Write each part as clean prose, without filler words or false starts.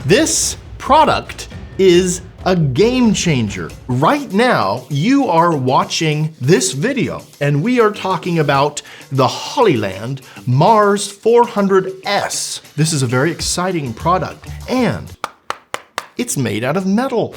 This product is a game changer. Right now, you are watching this video, and we are talking about the Hollyland Mars 400S. This is a very exciting product, and it's made out of metal.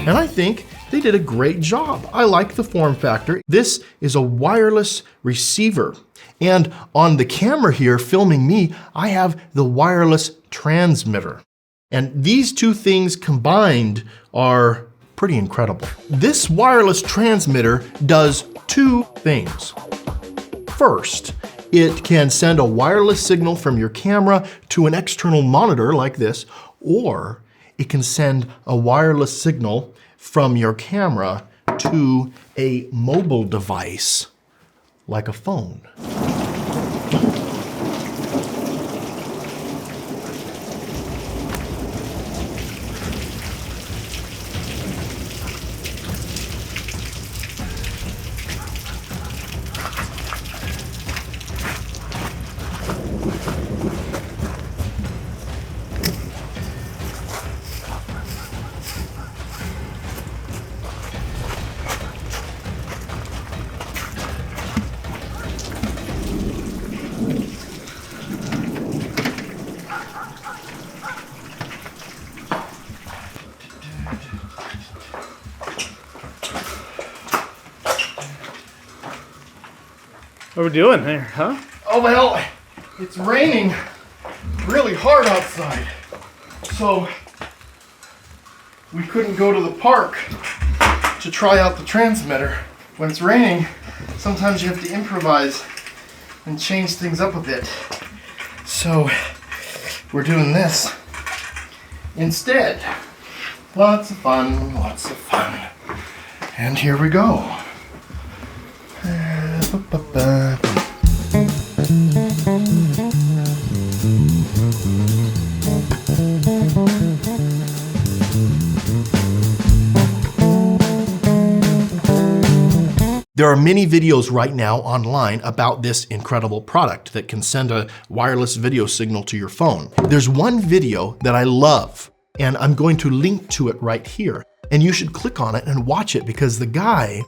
And I think they did a great job. I like the form factor. This is a wireless receiver. And on the camera here filming me, I have the wireless transmitter. And these two things combined are pretty incredible. This wireless transmitter does two things. First, it can send a wireless signal from your camera to an external monitor like this, or it can send a wireless signal from your camera to a mobile device like a phone. What are we doing here, huh? Oh, well, it's raining really hard outside. So we couldn't go to the park to try out the transmitter. When it's raining, sometimes you have to improvise and change things up a bit. So we're doing this instead. Lots of fun, lots of fun. And here we go. There are many videos right now online about this incredible product that can send a wireless video signal to your phone. There's one video that I love, and I'm going to link to it right here. And you should click on it and watch it because the guy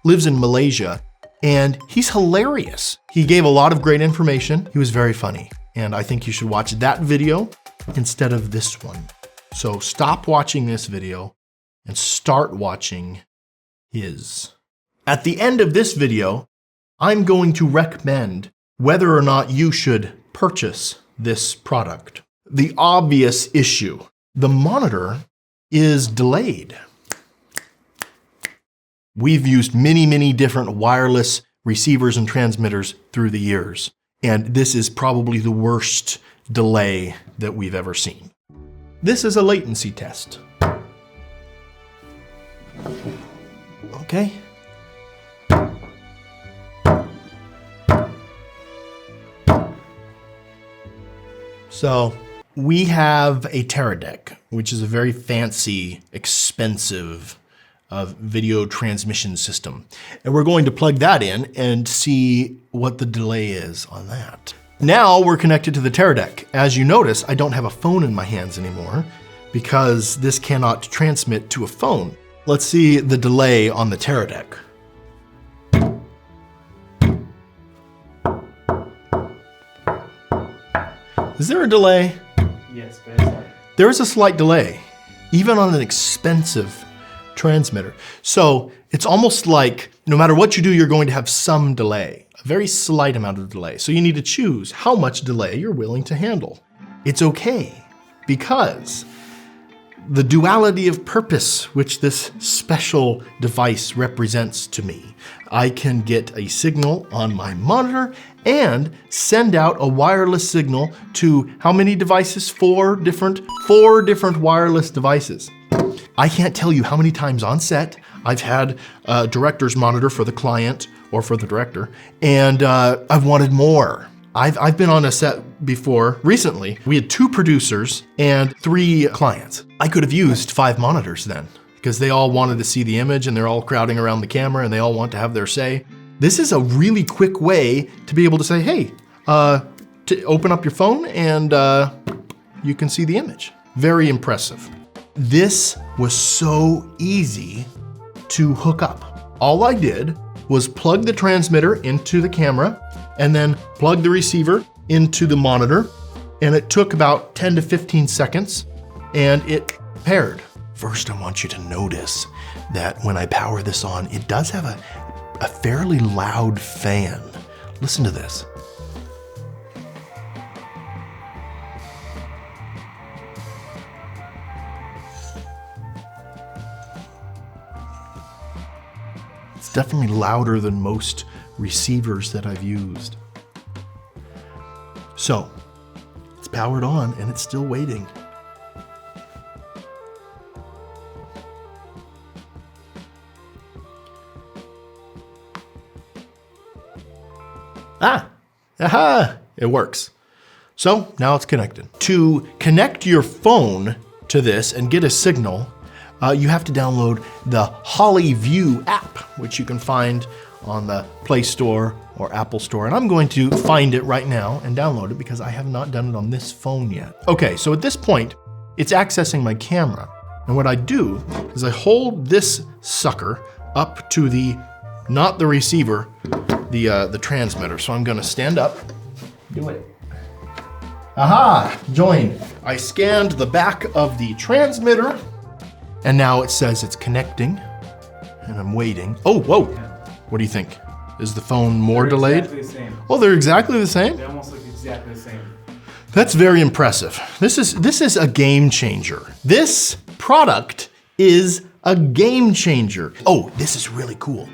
lives in Malaysia and he's hilarious. He gave a lot of great information. He was very funny. And I think you should watch that video instead of this one. So stop watching this video and start watching his. At the end of this video, I'm going to recommend whether or not you should purchase this product. The obvious issue, the monitor is delayed. We've used many different wireless receivers and transmitters through the years, and this is probably the worst delay that we've ever seen. This is a latency test. Okay. So we have a Teradek, which is a very fancy, expensive video transmission system. And we're going to plug that in and see what the delay is on that. Now we're connected to the Teradek. As you notice, I don't have a phone in my hands anymore because this cannot transmit to a phone. Let's see the delay on the Teradek. Is there a delay? Yes, very slight. There is a slight delay, even on an expensive transmitter. So it's almost like no matter what you do, you're going to have some delay, a very slight amount of delay. So you need to choose how much delay you're willing to handle. It's okay because the duality of purpose, which this special device represents to me. I can get a signal on my monitor and send out a wireless signal to how many devices? Four different wireless devices. I can't tell you how many times on set I've had a director's monitor for the client or for the director, and I've wanted more. I've been on a set before recently. We had 2 producers and 3 clients. I could have used 5 monitors then. because they all wanted to see the image and they're all crowding around the camera and they all want to have their say. This is a really quick way to be able to say, hey, to open up your phone and you can see the image. Very impressive. This was so easy to hook up. All I did was plug the transmitter into the camera and then plug the receiver into the monitor. And it took about 10 to 15 seconds and it paired. First, I want you to notice that when I power this on, it does have a fairly loud fan. Listen to this. It's definitely louder than most receivers that I've used. So, it's powered on and it's still waiting. Aha, it works. So now it's connected. To connect your phone to this and get a signal, you have to download the HollyView app, which you can find on the Play Store or Apple Store. And I'm going to find it right now and download it because I have not done it on this phone yet. Okay, so at this point, it's accessing my camera. And what I do is I hold this sucker up to the, not the receiver, the transmitter. So I'm gonna stand up, do it. Aha, join. I scanned the back of the transmitter and now it says it's connecting and I'm waiting. Oh, whoa. What do you think? Is the phone more delayed? Exactly the same. Oh, they're exactly the same? They almost look exactly the same. That's very impressive. This is a game changer. This product is a game changer. Oh, this is really cool.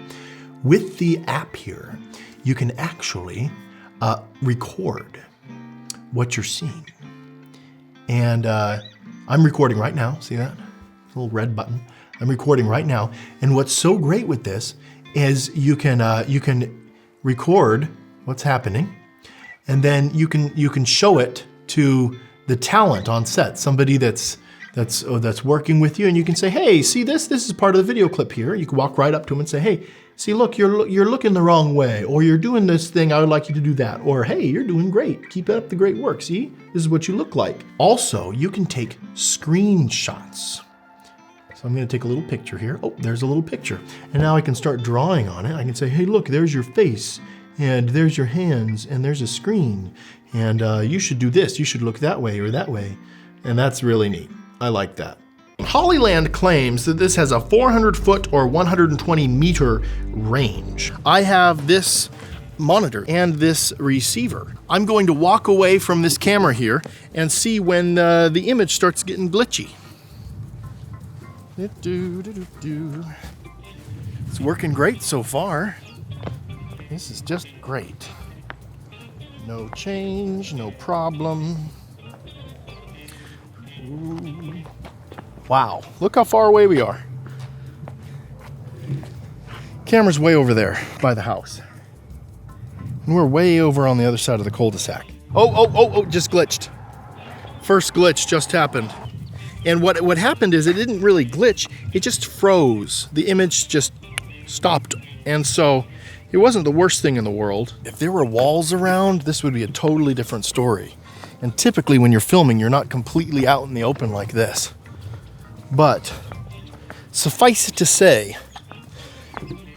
With the app here, you can actually record what you're seeing. And I'm recording right now, see that? Little red button. I'm recording right now. And what's so great with this is you can record what's happening, and then you can show it to the talent on set, somebody that's working with you, and you can say, hey, see this? This is part of the video clip here. You can walk right up to them and say, hey, see, look, you're looking the wrong way, or you're doing this thing, I would like you to do that, or hey, you're doing great, keep up the great work, see? This is what you look like. Also, you can take screenshots. So I'm gonna take a little picture here. Oh, there's a little picture. And now I can start drawing on it. I can say, hey, look, there's your face, and there's your hands, and there's a screen, and you should do this, you should look that way or that way. And that's really neat. I like that. Hollyland claims that this has a 400-foot or 120-meter range. I have this monitor and this receiver. I'm going to walk away from this camera here and see when the image starts getting glitchy. It's working great so far. This is just great. No change, no problem. Ooh. Wow, look how far away we are. Camera's way over there by the house. And we're way over on the other side of the cul-de-sac. Oh, just glitched. First glitch just happened. And what happened is it didn't really glitch, it just froze. The image just stopped. And so it wasn't the worst thing in the world. If there were walls around, this would be a totally different story. And typically when you're filming, you're not completely out in the open like this. But suffice it to say,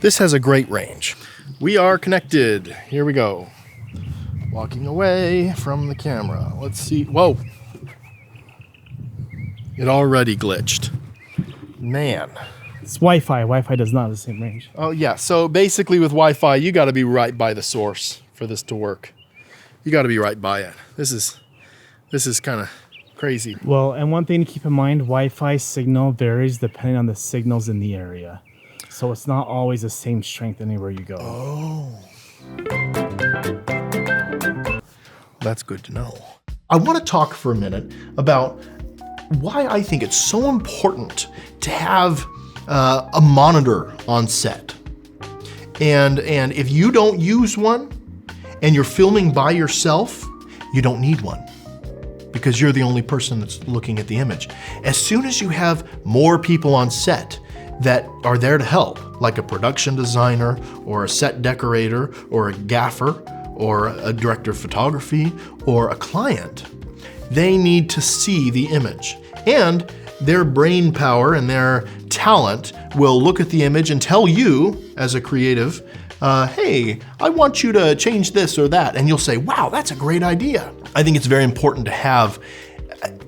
this has a great range. We are connected. Here we go. Walking away from the camera. Let's see. Whoa. It already glitched. Man. It's Wi-Fi. Wi-Fi does not have the same range. Oh yeah, so basically with Wi-Fi, you gotta be right by the source for this to work. You gotta be right by it. This is kind of crazy. Well, and one thing to keep in mind, Wi-Fi signal varies depending on the signals in the area. So it's not always the same strength anywhere you go. Oh. That's good to know. I want to talk for a minute about why I think it's so important to have a monitor on set. And if you don't use one and you're filming by yourself, you don't need one. because you're the only person that's looking at the image. As soon as you have more people on set that are there to help, like a production designer or a set decorator or a gaffer or a director of photography or a client, they need to see the image. And their brain power and their talent will look at the image and tell you as a creative, hey, I want you to change this or that. And you'll say, wow, that's a great idea. I think it's very important to have,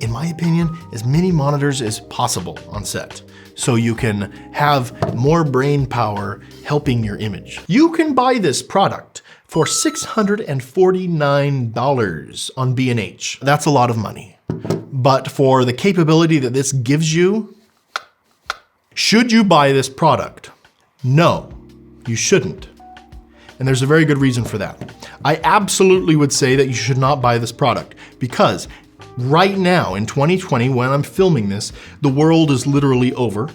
in my opinion, as many monitors as possible on set, so you can have more brain power helping your image. You can buy this product for $649 on B&H. That's a lot of money. But for the capability that this gives you, should you buy this product? No, you shouldn't. And there's a very good reason for that. I absolutely would say that you should not buy this product because right now in 2020, when I'm filming this, the world is literally over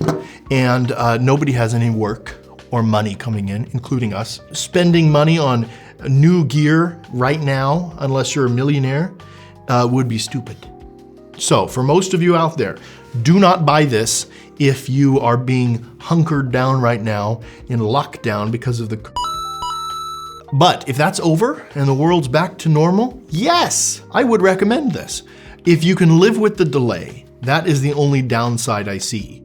and nobody has any work or money coming in, including us. Spending money on new gear right now, unless you're a millionaire, would be stupid. So for most of you out there, do not buy this if you are being hunkered down right now in lockdown because of the... But if that's over and the world's back to normal, yes, I would recommend this. If you can live with the delay, that is the only downside I see.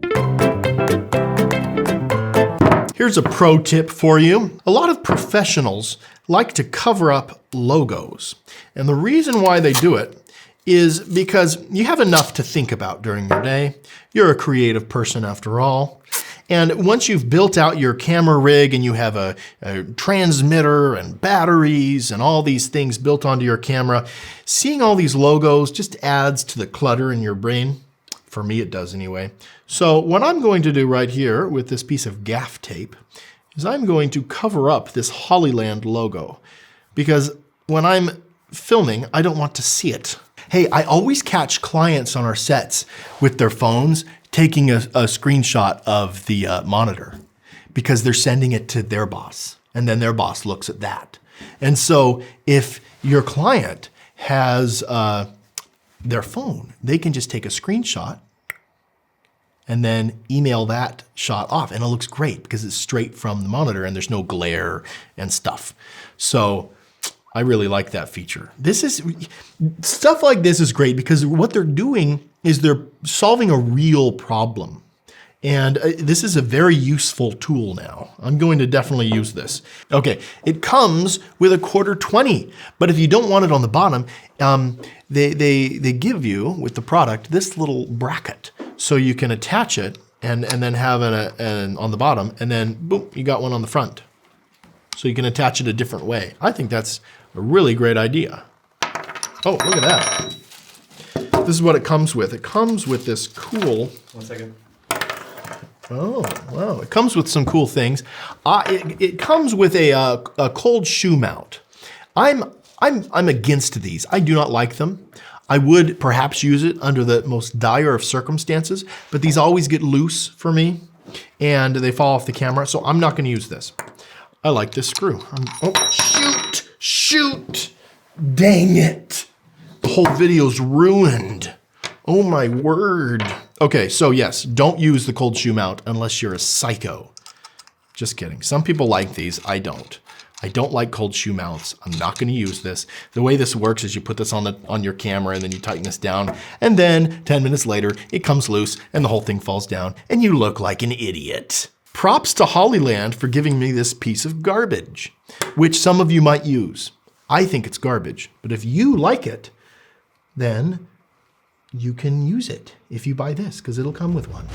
Here's a pro tip for you. A lot of professionals like to cover up logos. And the reason why they do it is because you have enough to think about during your day. You're a creative person after all. And once you've built out your camera rig and you have a transmitter and batteries and all these things built onto your camera, seeing all these logos just adds to the clutter in your brain. For me, it does anyway. So what I'm going to do right here with this piece of gaff tape is I'm going to cover up this Hollyland logo because when I'm filming, I don't want to see it. Hey, I always catch clients on our sets with their phones taking a screenshot of the monitor because they're sending it to their boss and then their boss looks at that. And so if your client has their phone, they can just take a screenshot and then email that shot off and it looks great because it's straight from the monitor and there's no glare and stuff. So I really like that feature. Stuff like this is great because what they're doing is they're solving a real problem. And this is a very useful tool now. I'm going to definitely use this. Okay, it comes with a 1/4-20, but if you don't want it on the bottom, they give you, with the product, this little bracket. So you can attach it and then have an on the bottom, and then boom, you got one on the front. So you can attach it a different way. I think that's a really great idea. Oh, look at that. This is what it comes with. It comes with this cool... One second. Oh, wow. It comes with some cool things. It comes with a cold shoe mount. I'm against these. I do not like them. I would perhaps use it under the most dire of circumstances, but these always get loose for me and they fall off the camera, so I'm not going to use this. I like this screw. Oh, shoot! Dang it. The whole video's ruined. Oh my word. Okay, so yes, don't use the cold shoe mount unless you're a psycho. Just kidding. Some people like these, I don't. I don't like cold shoe mounts. I'm not gonna use this. The way this works is you put this on your camera and then you tighten this down, and then 10 minutes later, it comes loose and the whole thing falls down and you look like an idiot. Props to Hollyland for giving me this piece of garbage, which some of you might use. I think it's garbage, but if you like it, then you can use it if you buy this, because it'll come with one.